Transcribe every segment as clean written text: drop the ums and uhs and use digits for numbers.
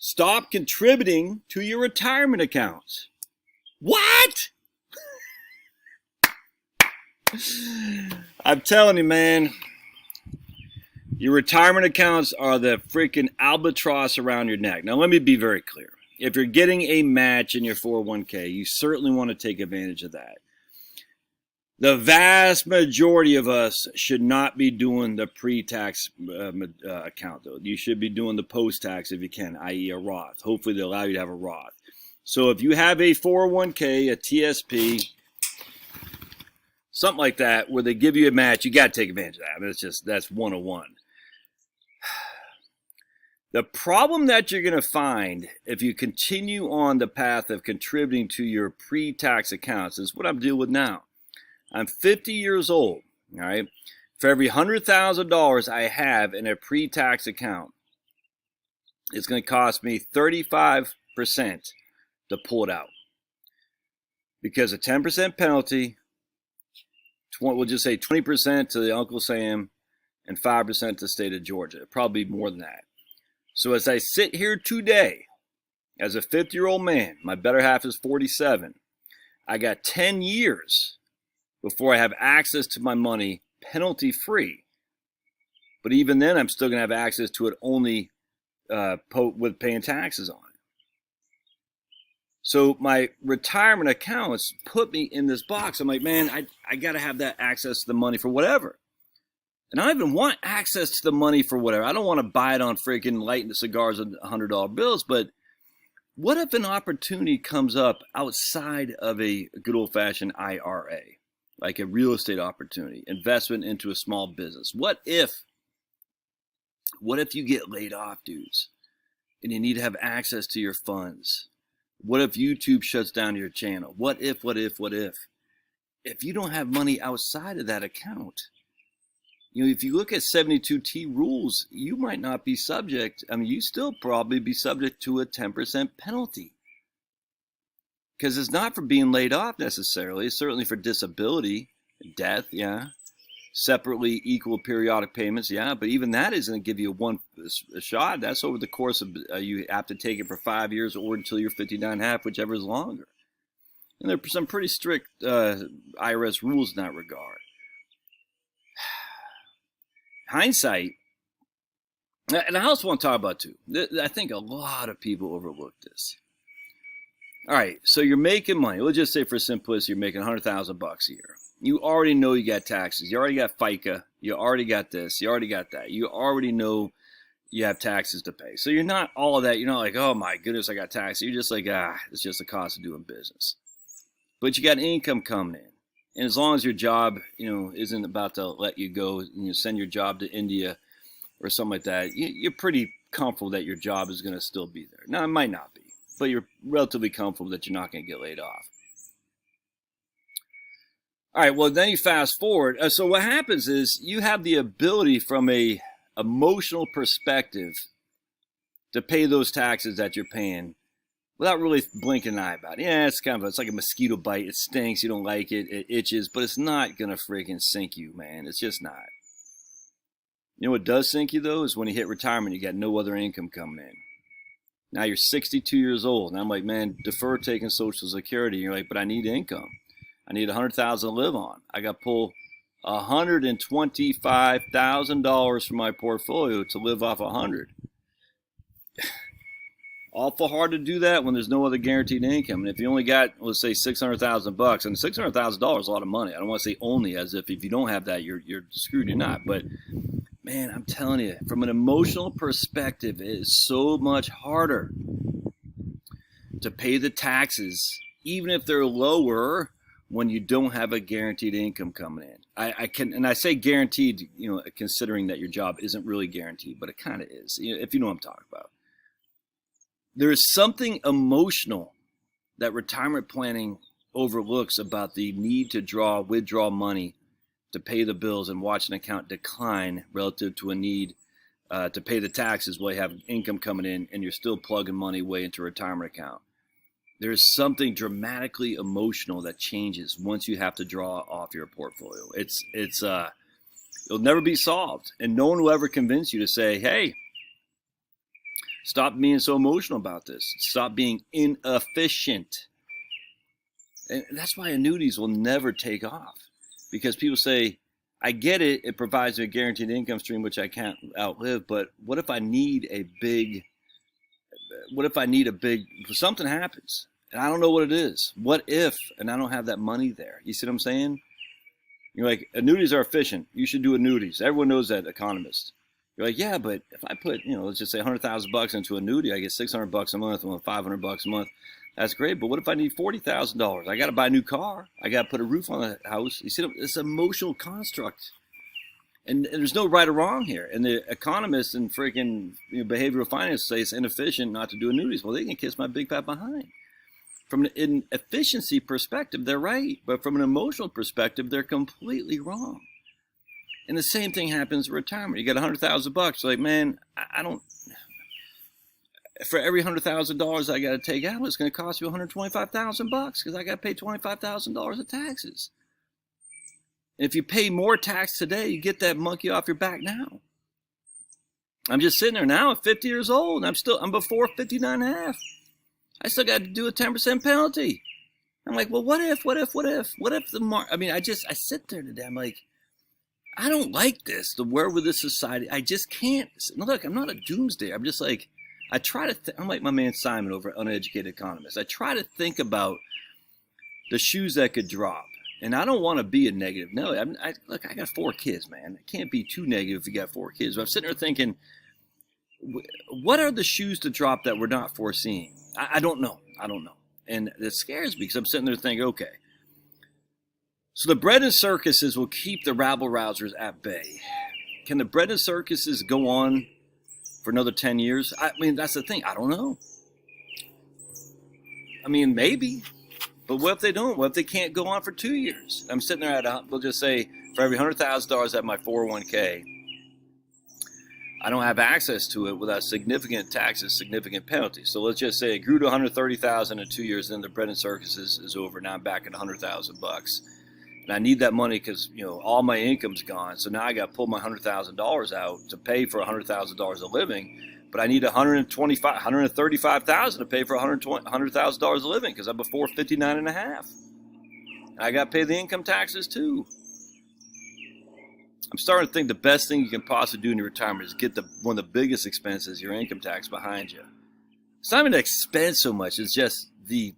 Stop contributing to your retirement accounts. What? I'm telling you, man, your retirement accounts are the freaking albatross around your neck. Now, let me be very clear. If you're getting a match in your 401k, you certainly want to take advantage of that. The vast majority of us should not be doing the pre-tax account, though. You should be doing the post-tax if you can, i.e. a Roth. Hopefully, they allow you to have a Roth. So if you have a 401k, a TSP, something like that, where they give you a match, you got to take advantage of that. I mean, that's 101. The problem that you're going to find if you continue on the path of contributing to your pre-tax accounts is what I'm dealing with now. I'm 50 years old, all right? For every $100,000 I have in a pre-tax account, it's going to cost me 35% to pull it out. Because a 10% penalty, we'll just say 20% to the Uncle Sam and 5% to the state of Georgia. It'll probably be more than that. So as I sit here today, as a 50-year-old man, my better half is 47, I got 10 years before I have access to my money penalty-free. But even then, I'm still going to have access to it only with paying taxes on it. So my retirement accounts put me in this box. I'm like, man, I got to have that access to the money for whatever. And I don't even want access to the money for whatever. I don't want to buy it on freaking lighting the cigars and $100 bills. But what if an opportunity comes up outside of a good old-fashioned IRA? Like a real estate opportunity, investment into a small business. What if you get laid off, dudes, and you need to have access to your funds? What if YouTube shuts down your channel? What if? If you don't have money outside of that account, if you look at 72T rules, you might not be subject. I mean, you still probably be subject to a 10% penalty. Because it's not for being laid off necessarily. It's certainly for disability, death, yeah. Separately equal periodic payments, yeah. But even that isn't going to give you a shot. That's over the course of, you have to take it for 5 years or until you're 59.5, whichever is longer. And there are some pretty strict IRS rules in that regard. Hindsight, and I also want to talk about too, I think a lot of people overlook this. All right, so you're making money. Let's just say for simplicity, you're making $100,000 a year. You already know you got taxes. You already got FICA. You already got this. You already got that. You already know you have taxes to pay. So you're not all of that. You're not like, oh my goodness, I got taxes. You're just like, it's just the cost of doing business. But you got income coming in. And as long as your job, isn't about to let you go, send your job to India or something like that, you're pretty comfortable that your job is going to still be there. Now, it might not be, but you're relatively comfortable that you're not going to get laid off. All right, well, then you fast forward. So what happens is you have the ability from a emotional perspective to pay those taxes that you're paying without really blinking an eye about it. Yeah, it's like a mosquito bite. It stinks. You don't like it. It itches, but it's not going to freaking sink you, man. It's just not. You know what does sink you, though, is when you hit retirement, you got no other income coming in. Now you're 62 years old. And I'm like, man, defer taking Social Security. And you're like, but I need income. I need $100,000 to live on. I got to pull $125,000 from my portfolio to live off 100. Awful hard to do that when there's no other guaranteed income. And if you only got, let's say, $600,000, and $600,000 is a lot of money. I don't want to say only, as if you don't have that, you're screwed. You're not. But man, I'm telling you, from an emotional perspective, it is so much harder to pay the taxes, even if they're lower, when you don't have a guaranteed income coming in. I say guaranteed, considering that your job isn't really guaranteed, but it kind of is, if you know what I'm talking about. There is something emotional that retirement planning overlooks about the need to withdraw money to pay the bills and watch an account decline relative to a need to pay the taxes while you have income coming in and you're still plugging money away into a retirement account. There's something dramatically emotional that changes once you have to draw off your portfolio. It'll never be solved. And no one will ever convince you to say, hey, Stop being so emotional about this. Stop being inefficient. And that's why annuities will never take off. Because people say, I get it, it provides me a guaranteed income stream, which I can't outlive, but what if I need a big, if something happens, and I don't know what it is? What if, and I don't have that money there? You see what I'm saying? You're like, annuities are efficient. You should do annuities. Everyone knows that, economists. You're like, yeah, but if I put, let's just say $100,000 into annuity, I get $600 a month, or $500 a month. That's great, but what if I need $40,000? I got to buy a new car. I got to put a roof on the house. You see, it's an emotional construct, and there's no right or wrong here. And the economists and freaking behavioral finance say it's inefficient not to do annuities. Well, they can kiss my big fat behind. From an efficiency perspective, they're right, but from an emotional perspective, they're completely wrong. And the same thing happens in retirement. You got $100,000. Like, man, I don't. For every $100,000 I got to take out, it's going to cost you $125,000 because I got to pay $25,000 of taxes. And if you pay more tax today, you get that monkey off your back now. I'm just sitting there now at 50 years old, and I'm before 59 and a half. I still got to do a 10% penalty. I'm like, well, what if the mark? I mean, I sit there today. I'm like, I don't like this. The world with this society, I just can't. Look, I'm not a doomsday. I'm just like, I try to, I'm like my man Simon over at Uneducated Economist. I try to think about the shoes that could drop. And I don't want to be a negative. No, look, I got 4 kids, man. I can't be too negative if you got 4 kids. But I'm sitting there thinking, what are the shoes to drop that we're not foreseeing? I don't know. And it scares me because I'm sitting there thinking, okay. So the bread and circuses will keep the rabble-rousers at bay. Can the bread and circuses go on for another 10 years? I mean, that's the thing. I don't know. I mean, maybe. But what if they don't? What if they can't go on for 2 years? I'm sitting there we'll just say, for every $100,000 at my 401k, I don't have access to it without significant taxes, significant penalties. So let's just say it grew to $130,000 in 2 years, then the bread and circuses is over. Now I'm back at $100,000. And I need that money because, all my income's gone. So now I got to pull my $100,000 out to pay for $100,000 of living. But I need $135,000 to pay for $100,000 of living because I'm before 59 and a half. And I got to pay the income taxes too. I'm starting to think the best thing you can possibly do in your retirement is get one of the biggest expenses, your income tax, behind you. It's not even the expense so much. It's just the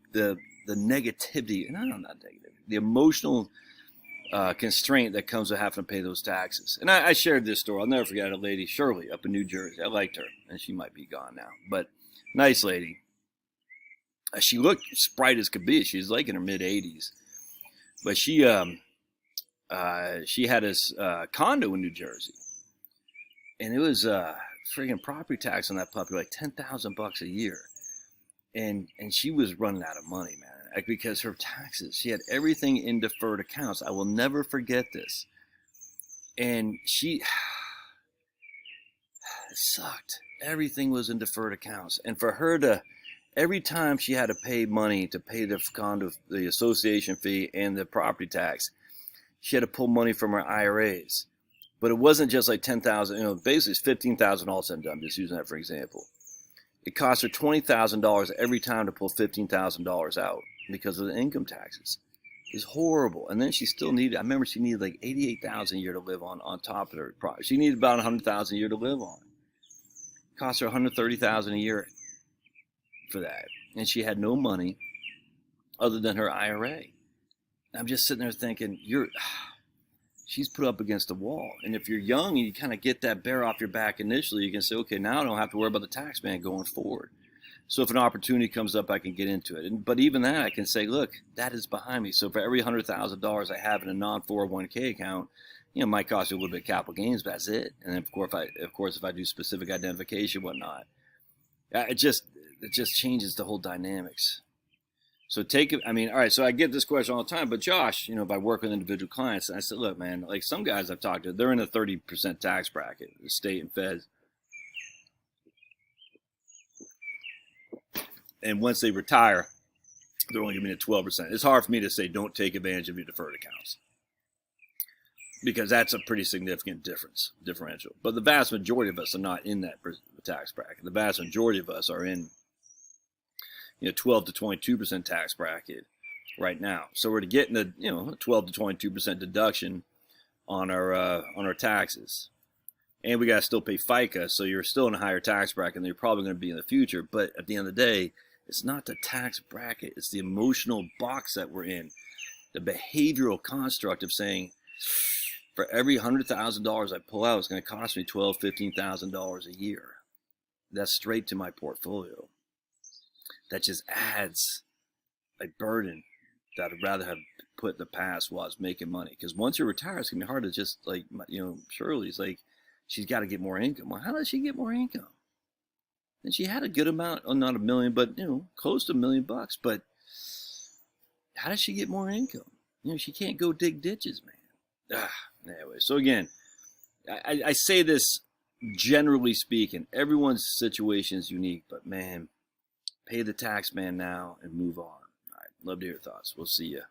negativity. No, not negative. The emotional constraint that comes with having to pay those taxes. And I shared this story. I'll never forget a lady, Shirley, up in New Jersey. I liked her, and she might be gone now, but nice lady. She looked bright as could be. She's like in her mid 80s, but she had this condo in New Jersey, and it was friggin' property tax on that puppy like $10,000 a year, and she was running out of money, man. Because her taxes, she had everything in deferred accounts. I will never forget this. And it sucked. Everything was in deferred accounts. And for her to, every time she had to pay money to pay the condo, the association fee and the property tax, she had to pull money from her IRAs. But it wasn't just like $10,000, basically it's $15,000 all said and done. I'm just using that for example. It cost her $20,000 every time to pull $15,000 out because of the income taxes. It's horrible. And then she still needed, I remember she needed like $88,000 a year to live on top of her property. She needed about $100,000 a year to live on. It cost her $130,000 a year for that. And she had no money other than her IRA. And I'm just sitting there thinking, she's put up against the wall. And if you're young and you kind of get that bear off your back initially, you can say, okay, now I don't have to worry about the tax man going forward. So if an opportunity comes up, I can get into it. But even that, I can say, look, that is behind me. So for every $100,000 I have in a non-401k account, it might cost you a little bit of capital gains, but that's it. And then of course, if I do specific identification, whatnot, it just changes the whole dynamics. So all right, so I get this question all the time, but Josh, if I work with individual clients, and I said, look, man, like some guys I've talked to, they're in a 30% tax bracket, the state and feds. And once they retire, they're only giving it 12%. It's hard for me to say don't take advantage of your deferred accounts because that's a pretty significant differential. But the vast majority of us are not in that tax bracket. The vast majority of us are in 12 to 22% tax bracket right now. So we're getting a 12 to 22% deduction on our taxes, and we got to still pay FICA. So you're still in a higher tax bracket than you're probably going to be in the future. But at the end of the day, it's not the tax bracket; it's the emotional box that we're in, the behavioral construct of saying, for every $100,000 I pull out, it's going to cost me $12,000, $15,000 a year. That's straight to my portfolio. That just adds a burden that I'd rather have put in the past while I was making money. Because once you're retired, it's going to be hard to just, like, Shirley's like, she's got to get more income. Well, how does she get more income? And she had a good amount, not $1 million, but, close to $1 million. But how does she get more income? She can't go dig ditches, man. Anyway, so again, I say this generally speaking. Everyone's situation is unique, but man, pay the tax man now and move on. All right, love to hear your thoughts. We'll see you.